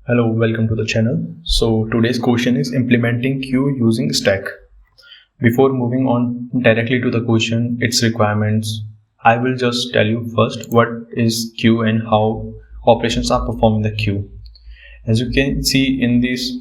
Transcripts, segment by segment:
Hello, welcome to the channel. So today's question is implementing queue using stack. Before moving on directly to the question, its requirements, I will just tell you first what is queue and how operations are performed in the queue. As you can see in this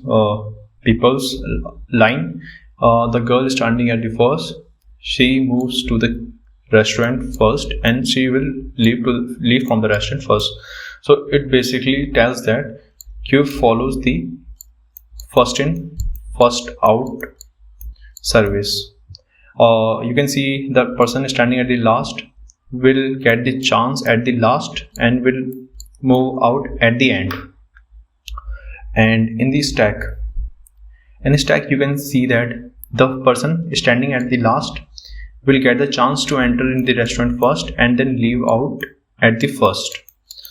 people's line, the girl is standing at the first. She moves to the restaurant first and she will leave from the restaurant first. So it basically tells that queue follows the first in first out service. You can see the person standing at the last will get the chance at the last and will move out at the end. And in the stack you can see that the person standing at the last will get the chance to enter in the restaurant first and then leave out at the first.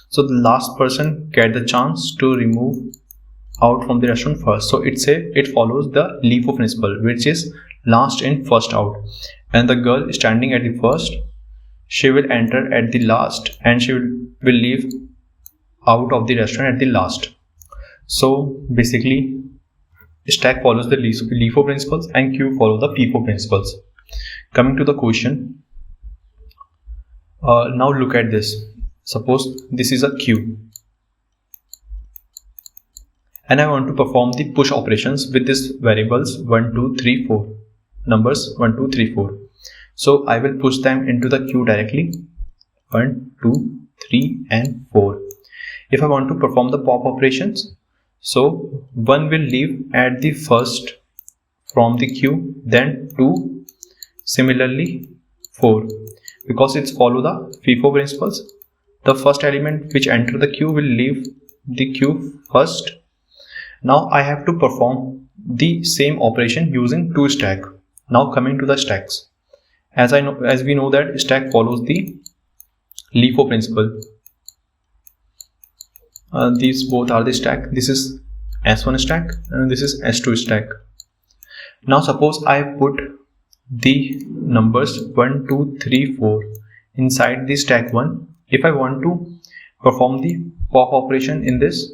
So the last person get the chance to remove out from the restaurant first. So it follows the LIFO principle, which is last in first out. And the girl standing at the first, she will enter at the last and she will leave out of the restaurant at the last. So basically stack follows the LIFO principles and queue follows the FIFO principles. Coming to the question, now look at this. Suppose this is a queue and I want to perform the push operations with these variables 1, 2, 3, 4, numbers 1, 2, 3, 4. So I will push them into the queue directly, 1, 2, 3 and 4. If I want to perform the pop operations, so 1 will leave at the first from the queue, then 2, similarly 4. Because it's follow the FIFO principles, the first element which enter the queue will leave the queue first. Now I have to perform the same operation using two stack. Now coming to the stacks, as we know that stack follows the LIFO principle. These both are the stack. This is S1 stack and this is S2 stack. Now suppose I put the numbers 1, 2, 3, 4 inside the stack 1. If I want to perform the pop operation in this,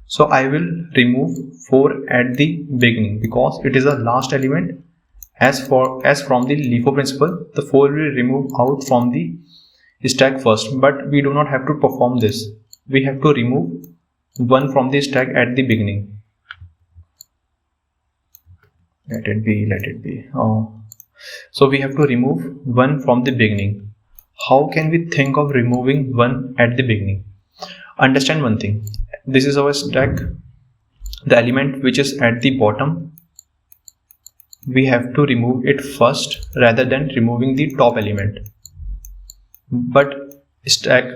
so I will remove 4 at the beginning because it is the last element. As from the LIFO principle, the 4 will remove out from the stack first, but we do not have to perform this. We have to remove 1 from the stack at the beginning. Let it be. So we have to remove 1 from the beginning. How can we think of removing 1 at the beginning? Understand one thing. This is our stack. The element which is at the bottom, we have to remove it first rather than removing the top element. But stack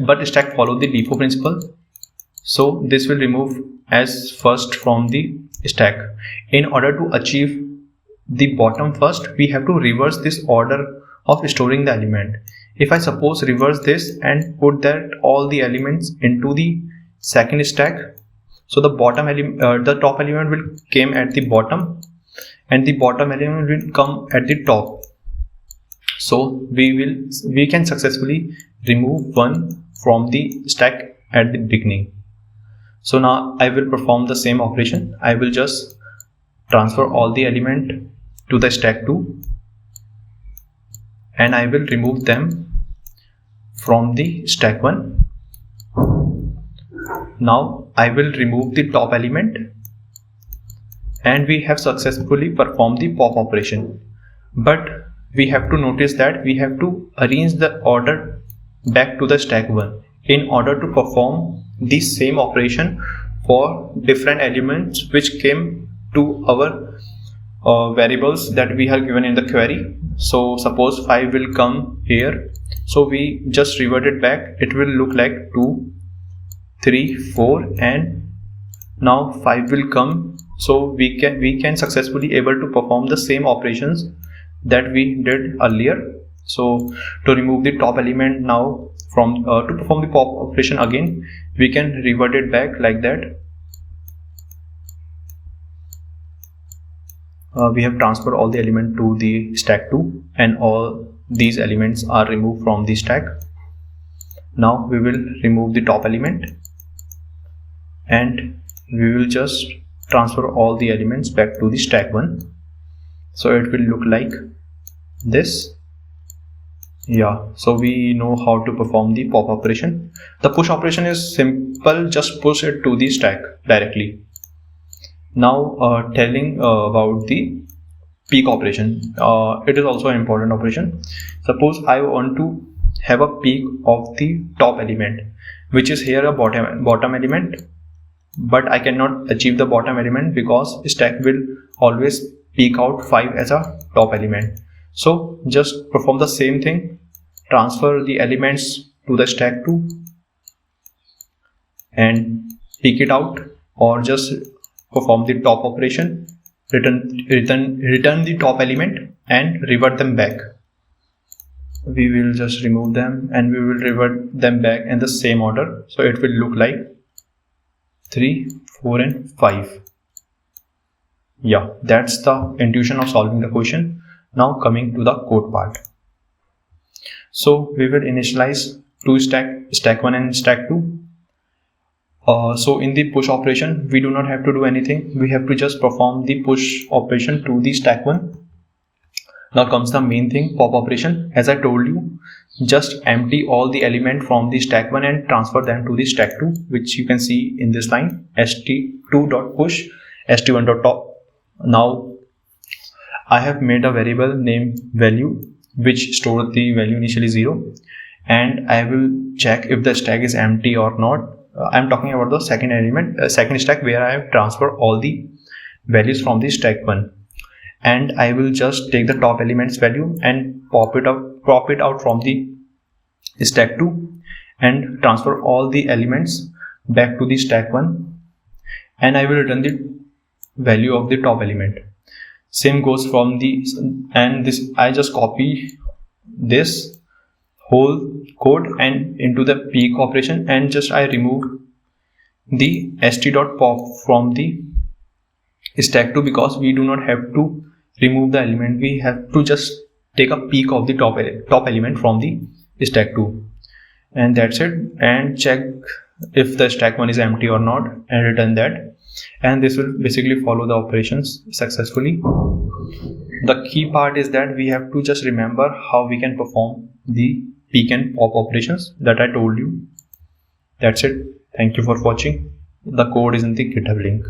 follow the LIFO principle. So this will remove as first from the stack. In order to achieve the bottom first, we have to reverse this order of storing the element. If I suppose reverse this and put that all the elements into the second stack, so the bottom element, the top element will come at the bottom and the bottom element will come at the top. So we can successfully remove 1 from the stack at the beginning. So now I will perform the same operation. I will just transfer all the element to the stack 2 and I will remove them from the stack 1. Now I will remove the top element and we have successfully performed the pop operation. But we have to notice that we have to arrange the order back to the stack 1 in order to perform the same operation for different elements which came to our variables that we have given in the query. So suppose 5 will come here, so we just revert it back. It will look like 2, 3, 4 and now 5 will come. So we can successfully able to perform the same operations that we did earlier. So to remove the top element now from to perform the pop operation again, we can revert it back like that. We have transferred all the element to the stack 2 and all these elements are removed from the stack. Now we will remove the top element and we will just transfer all the elements back to the stack 1. So it will look like this. Yeah, so we know how to perform the pop operation. The push operation is simple, just push it to the stack directly. Now telling about the peek operation. It is also an important operation. Suppose I want to have a peek of the top element, which is here a bottom element, but I cannot achieve the bottom element because stack will always peek out 5 as a top element. So just perform the same thing, transfer the elements to the stack 2 and peek it out, or just perform the top operation, return the top element and revert them back. We will just remove them and we will revert them back in the same order. So it will look like 3, 4 and 5. Yeah, that's the intuition of solving the question. Now coming to the code part. So we will initialize two stack 1 and stack 2. So in the push operation, we do not have to do anything. We have to just perform the push operation to the stack 1. Now comes the main thing, pop operation. As I told you, just empty all the element from the stack 1 and transfer them to the stack 2, which you can see in this line, st2.push st1.top. Now I have made a variable named value which stores the value initially 0, and I will check if the stack is empty or not. I'm talking about the second element, second stack, where I have transferred all the values from the stack 1, and I will just take the top element's value and pop it out from the stack 2 and transfer all the elements back to the stack 1, and I will return the value of the top element. Same goes from the, and this I just copy this whole code and into the peek operation, and just I remove the st.pop from the stack 2 because we do not have to remove the element. We have to just take a peek of the top element from the stack 2, and that's it, and check if the stack 1 is empty or not and return that, and this will basically follow the operations successfully. The key part is that we have to just remember how we can perform the peek and pop operations that I told you. That's it. Thank you for watching. The code is in the GitHub link.